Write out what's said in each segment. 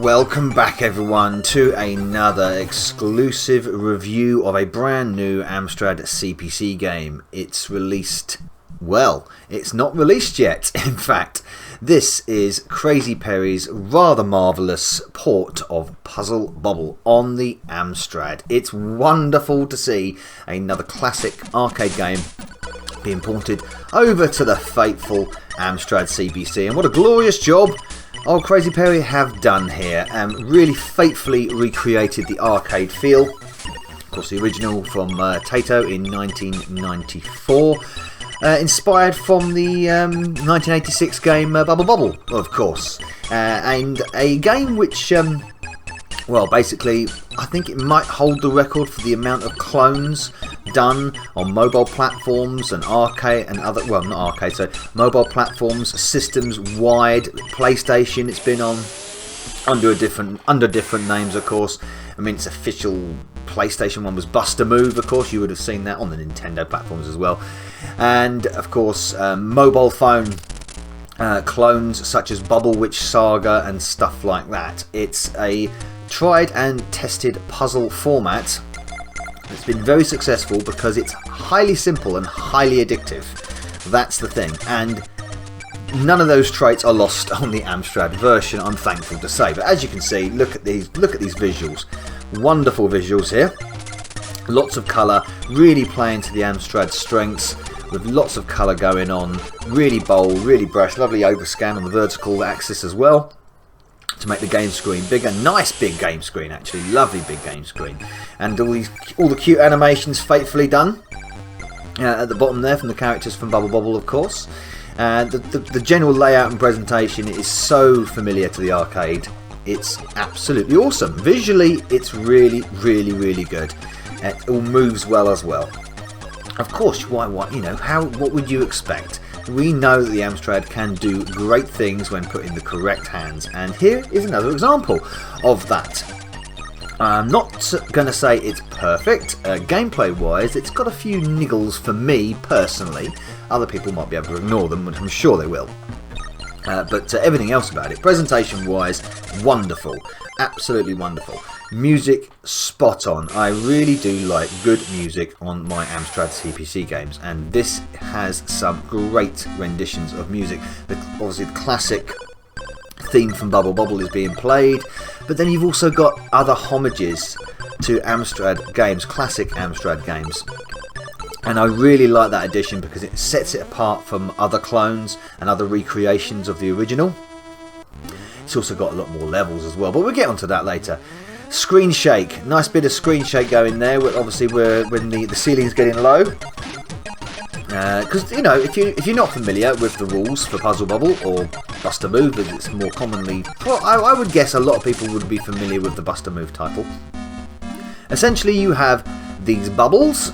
Welcome back everyone to another exclusive review of a brand new Amstrad CPC game. It's released, well, it's not released yet. In fact, this is Crazy Piri's rather marvellous port of Puzzle Bobble on the Amstrad. It's wonderful to see another classic arcade game being ported over to the fateful Amstrad CPC, and what a glorious job old Crazy Piri have done here. Really faithfully recreated the arcade feel. Of course, the original from Taito in 1994. Inspired from the 1986 game Puzzle Bobble, of course. And a game which, well, basically, I think it might hold the record for the amount of clones done on mobile platforms and arcade and other, well, not arcade, so mobile platforms, systems wide. PlayStation, it's been on under different names, of course. I mean, its official PlayStation one was Buster Move, of course. You would have seen that on the Nintendo platforms as well. And of course, mobile phone clones such as Bubble Witch Saga and stuff like that. It's a tried and tested puzzle format. It's been very successful because it's highly simple and highly addictive. That's the thing, and none of those traits are lost on the Amstrad version, I'm thankful to say. But as you can see, look at these visuals. Wonderful visuals here. Lots of colour, really playing to the Amstrad strengths, with lots of colour going on. Really bold, really brash, lovely overscan on the vertical axis as well, to make the game screen bigger. Nice big game screen, actually. Lovely big game screen. And all the cute animations faithfully done at the bottom there from the characters from Puzzle Bobble, of course. The general layout and presentation is so familiar to the arcade. It's absolutely awesome. Visually, it's really, really, really good. It all moves well as well. Of course, what would you expect? We know that the Amstrad can do great things when put in the correct hands, and here is another example of that. I'm not going to say it's perfect. Gameplay wise, it's got a few niggles for me personally. Other people might be able to ignore them, but I'm sure they will. But everything else about it, presentation wise, wonderful. Absolutely wonderful. Music, spot on. I really do like good music on my Amstrad CPC games, and this has some great renditions of music. Obviously the classic theme from Puzzle Bobble is being played, but then you've also got other homages to Amstrad games, classic Amstrad games. And I really like that addition because it sets it apart from other clones and other recreations of the original. It's also got a lot more levels as well, but we'll get onto that later. Screen shake, nice bit of screen shake going there. Obviously, when the ceiling's getting low, because if you're not familiar with the rules for Puzzle Bobble or Buster Move, as it's more commonly, well, I would guess a lot of people would be familiar with the Buster Move title. Essentially, you have these bubbles,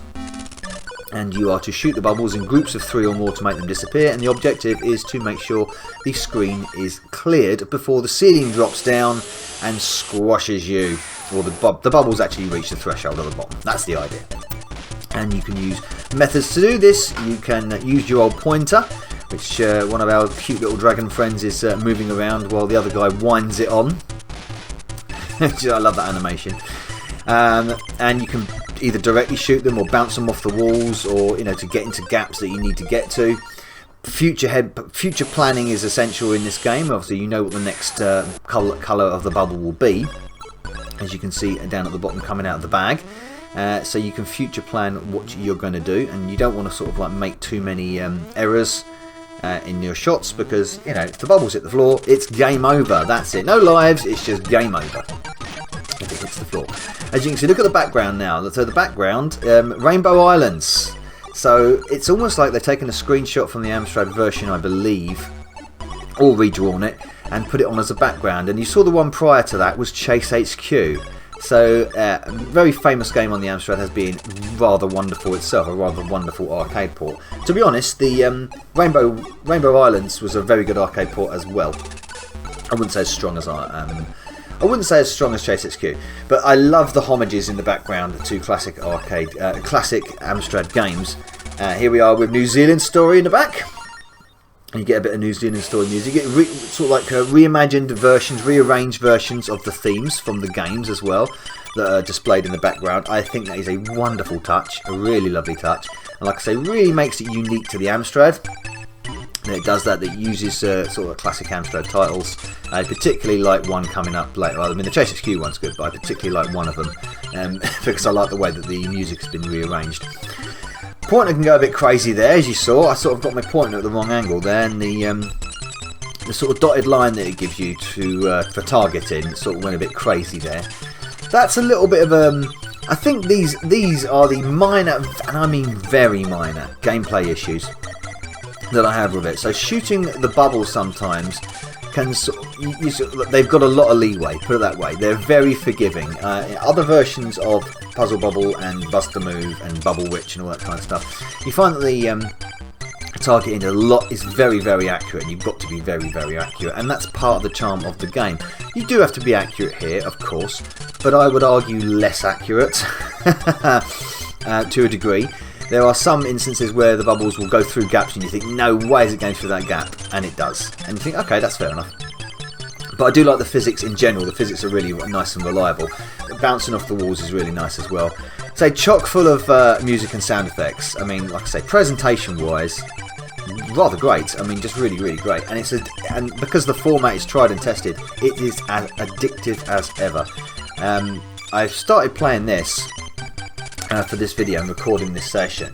and you are to shoot the bubbles in groups of 3 or more to make them disappear, and the objective is to make sure the screen is cleared before the ceiling drops down and squashes you, or the bubbles actually reach the threshold of the bottom. That's the idea. And you can use methods to do this. You can use your old pointer, which one of our cute little dragon friends is moving around while the other guy winds it on. I love that animation. And you can either directly shoot them or bounce them off the walls, or to get into gaps that you need to get to. Future planning is essential in this game. Obviously, you know what the next colour of the bubble will be, as you can see down at the bottom coming out of the bag. So you can future plan what you're going to do, and you don't want to sort of like make too many errors in your shots, because if the bubbles hit the floor, it's game over. That's it. No lives. It's just game over if it hits the floor. As you can see, look at the background now. So the background, Rainbow Islands. So it's almost like they've taken a screenshot from the Amstrad version, I believe, or redrawn it and put it on as a background. And you saw the one prior to that was Chase HQ. So a very famous game on the Amstrad, has been rather wonderful itself, a rather wonderful arcade port. To be honest, the Rainbow Islands was a very good arcade port as well. I wouldn't say as strong as Chase HQ, but I love the homages in the background to classic Amstrad games. Here we are with New Zealand story in the back. And you get a bit of New Zealand story music. You get sort of like reimagined versions, rearranged versions of the themes from the games as well that are displayed in the background. I think that is a wonderful touch, a really lovely touch. And like I say, really makes it unique to the Amstrad. And it does that. It uses sort of classic Amstrad titles. I particularly like one coming up later. I mean, the Chase HQ one's good, but I particularly like one of them because I like the way that the music has been rearranged. Pointer can go a bit crazy there, as you saw. I sort of got my pointer at the wrong angle there, and the sort of dotted line that it gives you for targeting sort of went a bit crazy there. That's a little bit of I think these are the minor, and I mean very minor, gameplay issues that I have with it. So shooting the bubbles sometimes can they've got a lot of leeway, put it that way. They're very forgiving. Other versions of Puzzle Bobble and Buster Move and Bubble Witch and all that kind of stuff, you find that the targeting is very, very accurate, and you've got to be very, very accurate, and that's part of the charm of the game. You do have to be accurate here, of course, but I would argue less accurate to a degree. There are some instances where the bubbles will go through gaps and you think, no way is it going through that gap, and it does. And you think, okay, that's fair enough. But I do like the physics in general. The physics are really nice and reliable. Bouncing off the walls is really nice as well. So chock full of music and sound effects. I mean, like I say, presentation-wise, rather great. I mean, just really, really great. And and because the format is tried and tested, it is as addictive as ever. I've started playing this for this video and recording this session,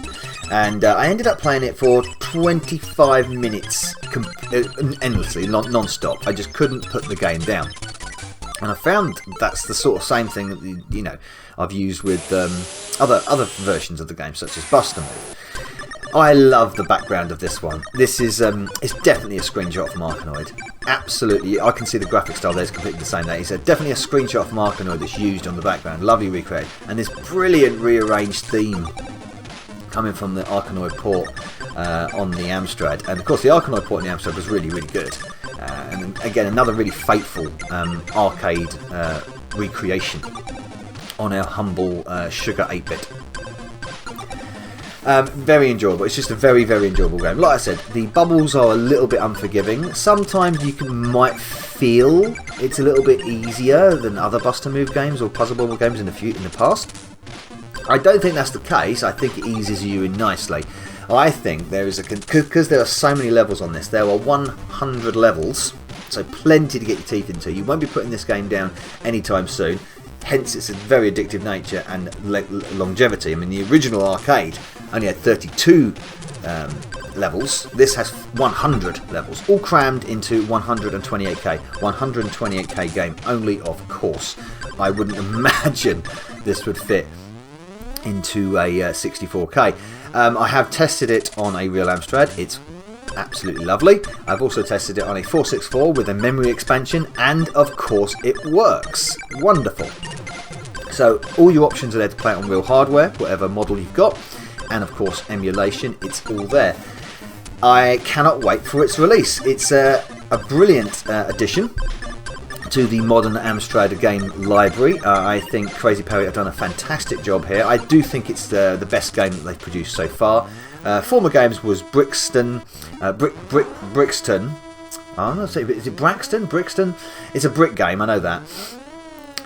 and I ended up playing it for 25 minutes endlessly, non-stop. I just couldn't put the game down, and I found that's the sort of same thing that I've used with other versions of the game, such as Buster Move. I love the background of this one. This is it's definitely a screenshot from Arkanoid. Absolutely, I can see the graphic style there is completely the same there. It's definitely a screenshot from Arkanoid that's used on the background. Lovely recreate. And this brilliant rearranged theme coming from the Arkanoid port on the Amstrad. And of course the Arkanoid port on the Amstrad was really, really good. And again, another really faithful arcade recreation on our humble Sugar 8-bit. Very enjoyable. It's just a very, very enjoyable game. Like I said, the bubbles are a little bit unforgiving. Sometimes you might feel it's a little bit easier than other Buster Move games or Puzzle Bobble games in the past. I don't think that's the case. I think it eases you in nicely. I think there is because there are so many levels on this. There are 100 levels, so plenty to get your teeth into. You won't be putting this game down anytime soon. Hence its very addictive nature and longevity. I mean, the original arcade only had 32 levels. This has 100 levels, all crammed into 128k. 128k game only, of course. I wouldn't imagine this would fit into a 64k. I have tested it on a real Amstrad. It's absolutely lovely. I've also tested it on a 464 with a memory expansion, and of course it works. Wonderful. So all your options are there to play it on real hardware, whatever model you've got, and of course emulation, it's all there. I cannot wait for its release. It's a brilliant addition to the modern Amstrad game library. I think Crazy Piri have done a fantastic job here. I do think it's the best game that they've produced so far. Former games was Brixton. Brixton. Oh, no, is it Braxton? Brixton? It's a brick game, I know that.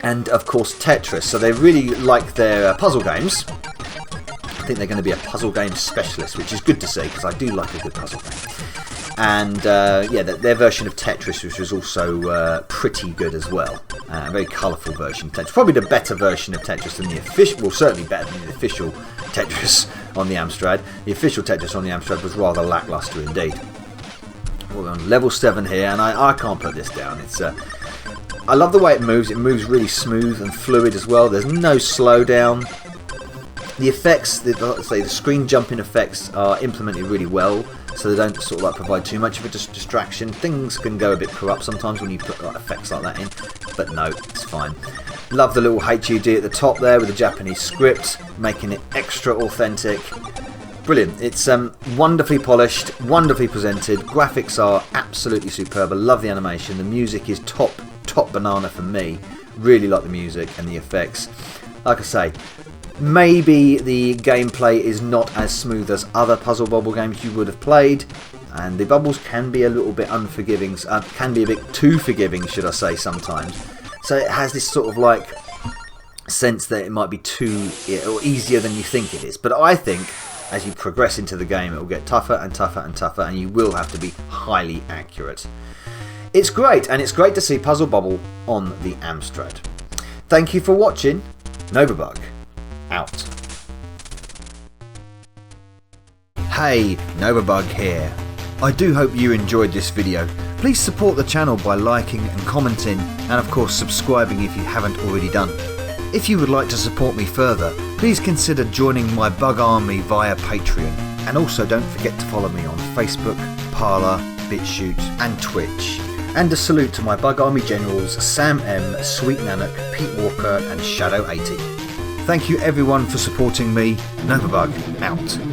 And of course Tetris. So they really like their puzzle games. I think they're going to be a puzzle game specialist, which is good to see because I do like a good puzzle game. And yeah, their version of Tetris, which was also pretty good as well. A very colourful version of Tetris. Probably the better version of Tetris than the official, well, certainly better than the official Tetris on the Amstrad. The official Tetris on the Amstrad was rather lacklustre indeed. We're on level 7 here, and I can't put this down. It's I love the way it moves. It moves really smooth and fluid as well. There's no slowdown. The effects, the screen jumping effects are implemented really well, so they don't sort of like provide too much of a distraction. Things can go a bit corrupt sometimes when you put like effects like that in, but no, it's fine. Love the little HUD at the top there with the Japanese script, making it extra authentic. Brilliant. It's wonderfully polished, wonderfully presented. Graphics are absolutely superb. I love the animation. The music is top banana for me. Really like the music and the effects. Like I say, maybe the gameplay is not as smooth as other Puzzle Bobble games you would have played, and the bubbles can be a little bit unforgiving, can be a bit too forgiving, should I say, sometimes. So it has this sort of like sense that it might be too or easier than you think it is. But I think as you progress into the game, it will get tougher and tougher and tougher, and you will have to be highly accurate. It's great, and it's great to see Puzzle Bobble on the Amstrad. Thank you for watching. Novabug out. Hey, Novabug here. I do hope you enjoyed this video. Please support the channel by liking and commenting, and of course subscribing if you haven't already done. If you would like to support me further, please consider joining my bug army via Patreon, and also don't forget to follow me on Facebook, Parler, BitChute and Twitch. And a salute to my bug army generals Sam M, Sweet Nanak, Pete Walker and Shadow80. Thank you everyone for supporting me. Novabug out.